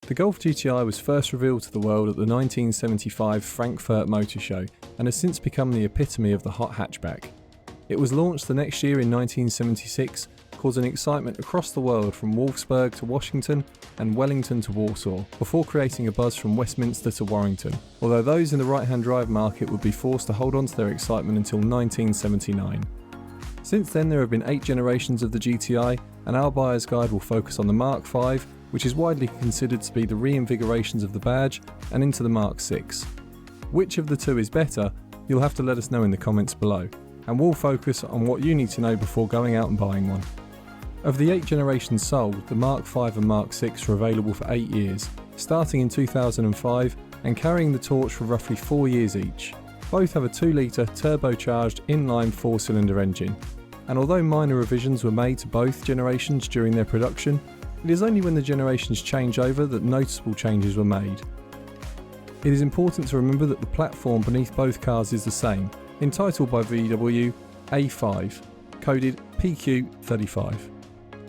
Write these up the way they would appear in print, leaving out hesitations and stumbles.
The Golf GTI was first revealed to the world at the 1975 Frankfurt Motor Show and has since become the epitome of the hot hatchback. It was launched the next year in 1976, causing excitement across the world from Wolfsburg to Washington and Wellington to Warsaw, before creating a buzz from Westminster to Warrington, although those in the right-hand drive market would be forced to hold on to their excitement until 1979. Since then there have been 8 generations of the GTI, and our buyer's guide will focus on the Mark 5, which is widely considered to be the reinvigorations of the badge, and into the Mark 6. Which of the two is better, you'll have to let us know in the comments below, and we'll focus on what you need to know before going out and buying one. Of the 8 generations sold, the Mark 5 and Mark 6 were available for 8 years, starting in 2005 and carrying the torch for roughly 4 years each. Both have a 2-litre turbocharged inline 4-cylinder engine, and although minor revisions were made to both generations during their production, it is only when the generations change over that noticeable changes were made. It is important to remember that the platform beneath both cars is the same, entitled by VW A5, coded PQ35.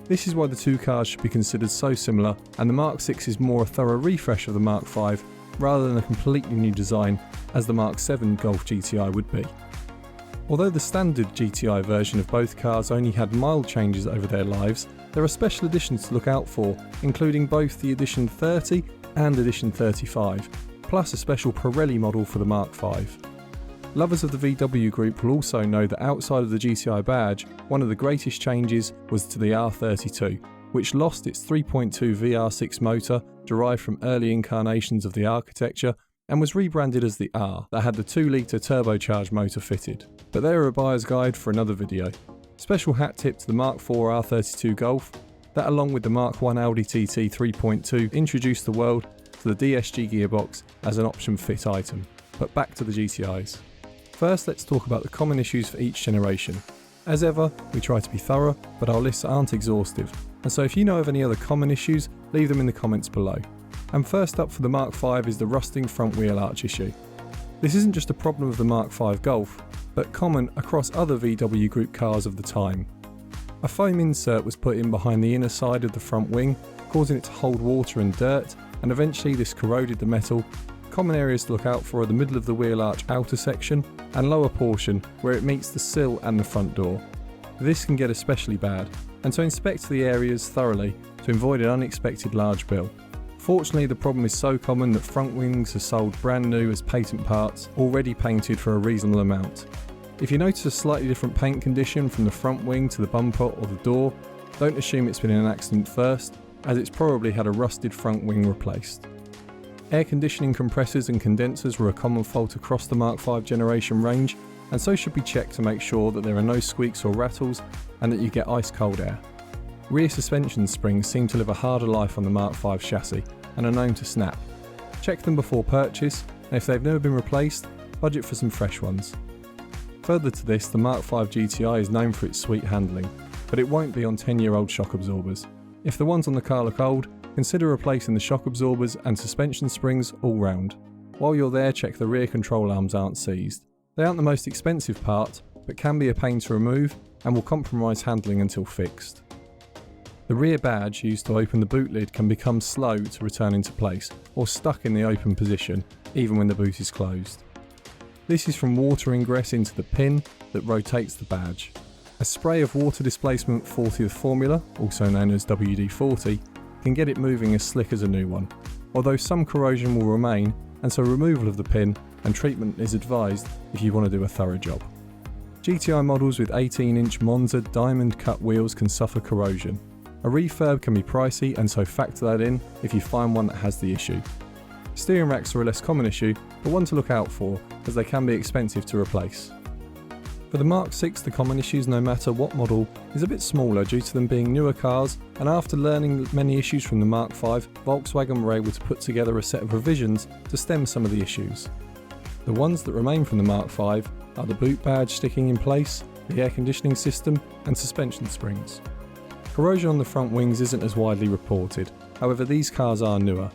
This is why the two cars should be considered so similar, and the Mark 6 is more a thorough refresh of the Mark 5 rather than a completely new design as the Mark 7 Golf GTI would be. Although the standard GTI version of both cars only had mild changes over their lives, there are special editions to look out for, including both the Edition 30 and Edition 35, plus a special Pirelli model for the Mark 5. Lovers of the VW group will also know that outside of the GTI badge, one of the greatest changes was to the R32, which lost its 3.2 VR6 motor derived from early incarnations of the architecture and was rebranded as the R, that had the 2-litre turbocharged motor fitted. But there are a buyer's guide for another video. Special hat tip to the Mark 4 R32 Golf, that along with the Mark 1 Audi TT 3.2 introduced the world to the DSG gearbox as an option fit item. But back to the GTIs. First, let's talk about the common issues for each generation. As ever, we try to be thorough, but our lists aren't exhaustive, and so if you know of any other common issues, leave them in the comments below. And first up for the Mark 5 is the rusting front wheel arch issue. This isn't just a problem of the Mark 5 Golf, but common across other VW Group cars of the time. A foam insert was put in behind the inner side of the front wing, causing it to hold water and dirt, and eventually this corroded the metal. Common areas to look out for are the middle of the wheel arch outer section and lower portion where it meets the sill and the front door. This can get especially bad, and so inspect the areas thoroughly to avoid an unexpected large bill. Fortunately, the problem is so common that front wings are sold brand new as patent parts, already painted for a reasonable amount. If you notice a slightly different paint condition from the front wing to the bumper or the door, don't assume it's been in an accident first, as it's probably had a rusted front wing replaced. Air conditioning compressors and condensers were a common fault across the Mark 5 generation range, and so should be checked to make sure that there are no squeaks or rattles and that you get ice cold air. Rear suspension springs seem to live a harder life on the Mark 5 chassis and are known to snap. Check them before purchase, and if they've never been replaced, budget for some fresh ones. Further to this, the Mark 5 GTI is known for its sweet handling, but it won't be on 10-year-old shock absorbers. If the ones on the car look old, consider replacing the shock absorbers and suspension springs all round. While you're there, check the rear control arms aren't seized. They aren't the most expensive part, but can be a pain to remove and will compromise handling until fixed. The rear badge used to open the boot lid can become slow to return into place or stuck in the open position even when the boot is closed. This is from water ingress into the pin that rotates the badge. A spray of water displacement 40th formula, also known as WD-40, can get it moving as slick as a new one, although some corrosion will remain, and so removal of the pin and treatment is advised if you want to do a thorough job. GTI models with 18-inch Monza diamond cut wheels can suffer corrosion. A refurb can be pricey, and so factor that in if you find one that has the issue. Steering racks are a less common issue, but one to look out for as they can be expensive to replace. For the Mark 6, the common issues no matter what model is a bit smaller due to them being newer cars, and after learning many issues from the Mark 5, Volkswagen were able to put together a set of revisions to stem some of the issues. The ones that remain from the Mark 5 are the boot badge sticking in place, the air conditioning system and suspension springs. Corrosion on the front wings isn't as widely reported, however these cars are newer.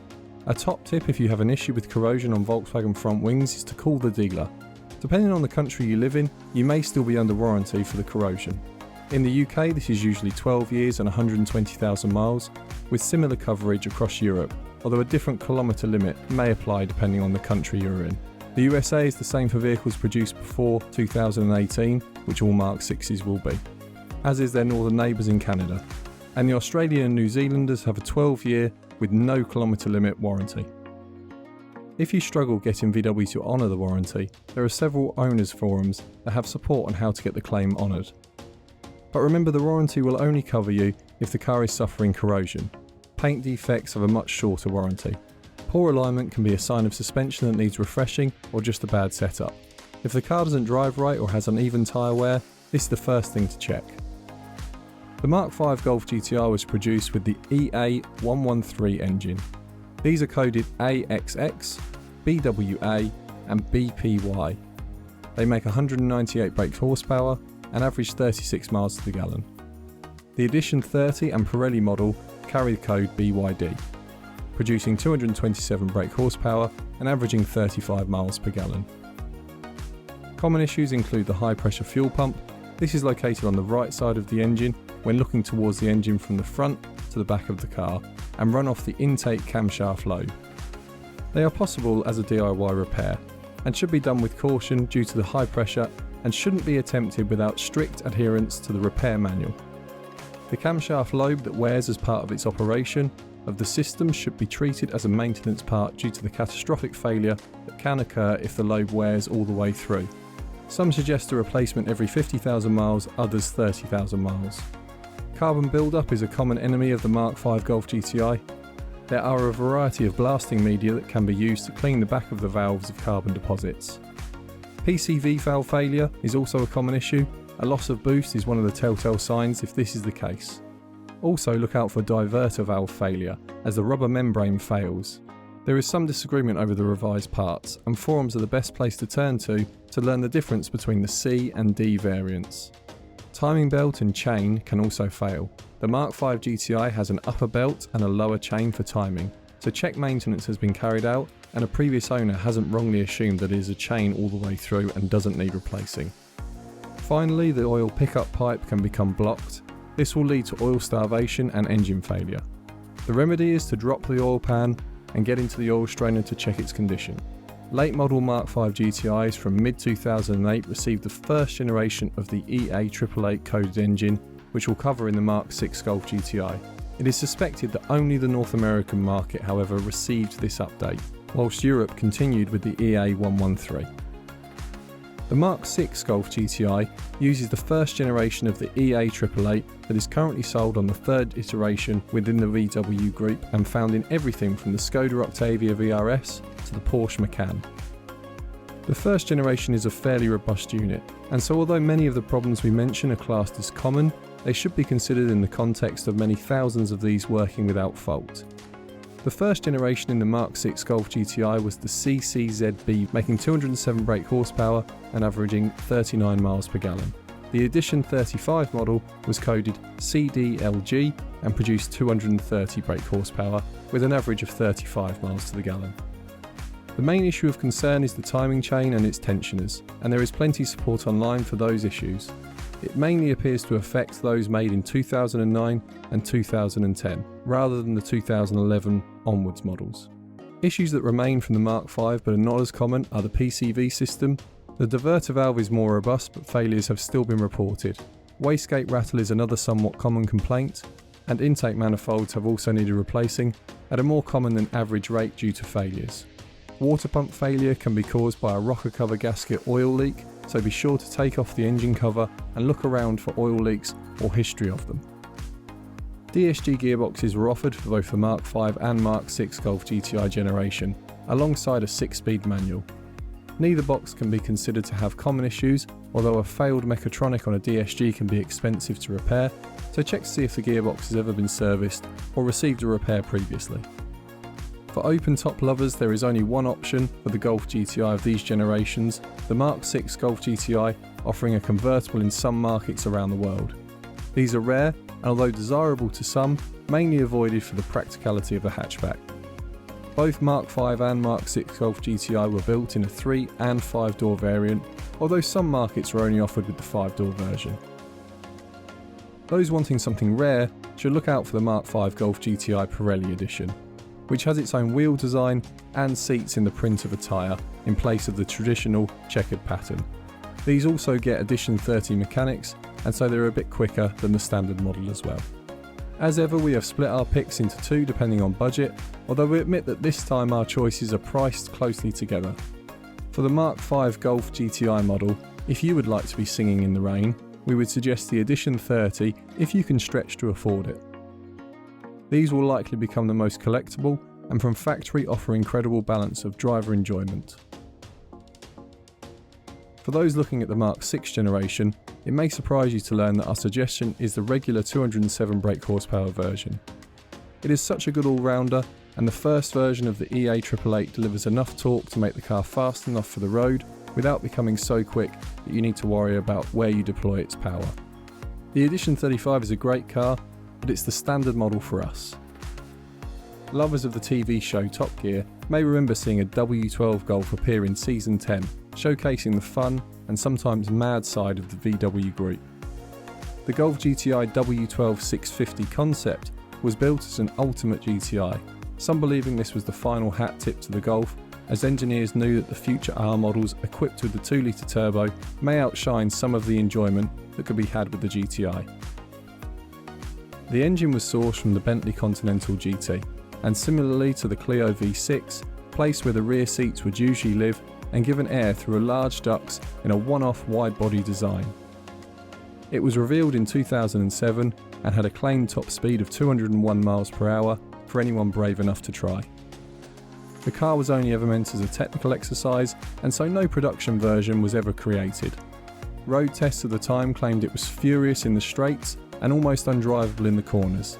A top tip if you have an issue with corrosion on Volkswagen front wings is to call the dealer. Depending on the country you live in, you may still be under warranty for the corrosion. In the UK, this is usually 12 years and 120,000 miles, with similar coverage across Europe, although a different kilometre limit may apply depending on the country you're in. The USA is the same for vehicles produced before 2018, which all Mark 6s will be, as is their northern neighbours in Canada. And the Australian and New Zealanders have a 12-year with no kilometre limit warranty. If you struggle getting VW to honour the warranty, there are several owners' forums that have support on how to get the claim honoured. But remember, the warranty will only cover you if the car is suffering corrosion. Paint defects have a much shorter warranty. Poor alignment can be a sign of suspension that needs refreshing or just a bad setup. If the car doesn't drive right or has uneven tyre wear, this is the first thing to check. The Mark 5 Golf GTI was produced with the EA113 engine. These are coded AXX, BWA and BPY. They make 198 brake horsepower and average 36 miles to the gallon. The Edition 30 and Pirelli model carry the code BYD, producing 227 brake horsepower and averaging 35 miles per gallon. Common issues include the high pressure fuel pump. This is located on the right side of the engine when looking towards the engine from the front to the back of the car, and run off the intake camshaft lobe. They are possible as a DIY repair and should be done with caution due to the high pressure and shouldn't be attempted without strict adherence to the repair manual. The camshaft lobe that wears as part of its operation of the system should be treated as a maintenance part due to the catastrophic failure that can occur if the lobe wears all the way through. Some suggest a replacement every 50,000 miles, others 30,000 miles. Carbon buildup is a common enemy of the Mark 5 Golf GTI. There are a variety of blasting media that can be used to clean the back of the valves of carbon deposits. PCV valve failure is also a common issue. A loss of boost is one of the telltale signs if this is the case. Also look out for diverter valve failure as the rubber membrane fails. There is some disagreement over the revised parts, and forums are the best place to turn to learn the difference between the C and D variants. Timing belt and chain can also fail. The Mark 5 GTI has an upper belt and a lower chain for timing, so check maintenance has been carried out and a previous owner hasn't wrongly assumed that it is a chain all the way through and doesn't need replacing. Finally, the oil pickup pipe can become blocked. This will lead to oil starvation and engine failure. The remedy is to drop the oil pan and get into the oil strainer to check its condition. Late model Mark 5 GTIs from mid-2008 received the first generation of the EA888 coded engine, which we'll cover in the Mark 6 Golf GTI. It is suspected that only the North American market, however, received this update, whilst Europe continued with the EA113. The Mark 6 Golf GTI uses the first generation of the EA888 that is currently sold on the third iteration within the VW group and found in everything from the Skoda Octavia VRS to the Porsche Macan. The first generation is a fairly robust unit, and so although many of the problems we mention are classed as common, they should be considered in the context of many thousands of these working without fault. The first generation in the Mark 6 Golf GTI was the CCZB, making 207 brake horsepower and averaging 39 miles per gallon. The Edition 35 model was coded CDLG and produced 230 brake horsepower with an average of 35 miles to the gallon. The main issue of concern is the timing chain and its tensioners, and there is plenty of support online for those issues. It mainly appears to affect those made in 2009 and 2010, rather than the 2011 onwards models. Issues that remain from the Mark 5 but are not as common are the PCV system. The diverter valve is more robust, but failures have still been reported. Wastegate rattle is another somewhat common complaint, and intake manifolds have also needed replacing at a more common than average rate due to failures. Water pump failure can be caused by a rocker cover gasket oil leak, so be sure to take off the engine cover and look around for oil leaks or history of them. DSG gearboxes were offered for both the Mark 5 and Mark 6 Golf GTI generation, alongside a 6-speed manual. Neither box can be considered to have common issues, although a failed mechatronic on a DSG can be expensive to repair, so check to see if the gearbox has ever been serviced or received a repair previously. For open top lovers, there is only one option for the Golf GTI of these generations, the Mark 6 Golf GTI, offering a convertible in some markets around the world. These are rare, and although desirable to some, mainly avoided for the practicality of the hatchback. Both Mark 5 and Mark 6 Golf GTI were built in a 3 and 5-door variant, although some markets were only offered with the 5-door version. Those wanting something rare should look out for the Mark 5 Golf GTI Pirelli edition. which has its own wheel design and seats in the print of a tyre in place of the traditional checkered pattern. These also get Edition 30 mechanics, and so they're a bit quicker than the standard model as well. As ever, we have split our picks into two depending on budget, although we admit that this time our choices are priced closely together. For the Mark 5 Golf GTI model, if you would like to be singing in the rain, we would suggest the Edition 30 if you can stretch to afford it. These will likely become the most collectible and from factory offer incredible balance of driver enjoyment. For those looking at the Mark 6 generation, it may surprise you to learn that our suggestion is the regular 207 brake horsepower version. It is such a good all-rounder, and the first version of the EA 888 delivers enough torque to make the car fast enough for the road without becoming so quick that you need to worry about where you deploy its power. The Edition 35 is a great car, but it's the standard model for us. Lovers of the TV show Top Gear may remember seeing a W12 Golf appear in Season 10, showcasing the fun and sometimes mad side of the VW group. The Golf GTI W12 650 concept was built as an ultimate GTI, some believing this was the final hat tip to the Golf, as engineers knew that the future R models equipped with the 2-litre turbo may outshine some of the enjoyment that could be had with the GTI. The engine was sourced from the Bentley Continental GT, and similarly to the Clio V6, placed where the rear seats would usually live and given air through a large ducts in a one-off wide-body design. It was revealed in 2007 and had a claimed top speed of 201 miles per hour for anyone brave enough to try. The car was only ever meant as a technical exercise, and so no production version was ever created. Road tests at the time claimed it was furious in the straights and almost undrivable in the corners.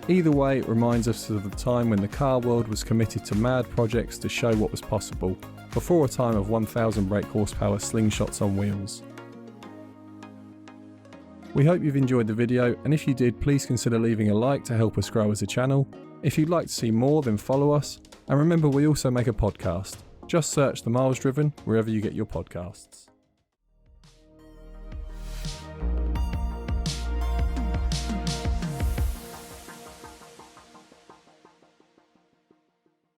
Either way, it reminds us of the time when the car world was committed to mad projects to show what was possible, before a time of 1,000 brake horsepower slingshots on wheels. We hope you've enjoyed the video, and if you did, please consider leaving a like to help us grow as a channel. If you'd like to see more, then follow us, and remember we also make a podcast. Just search The Miles Driven wherever you get your podcasts.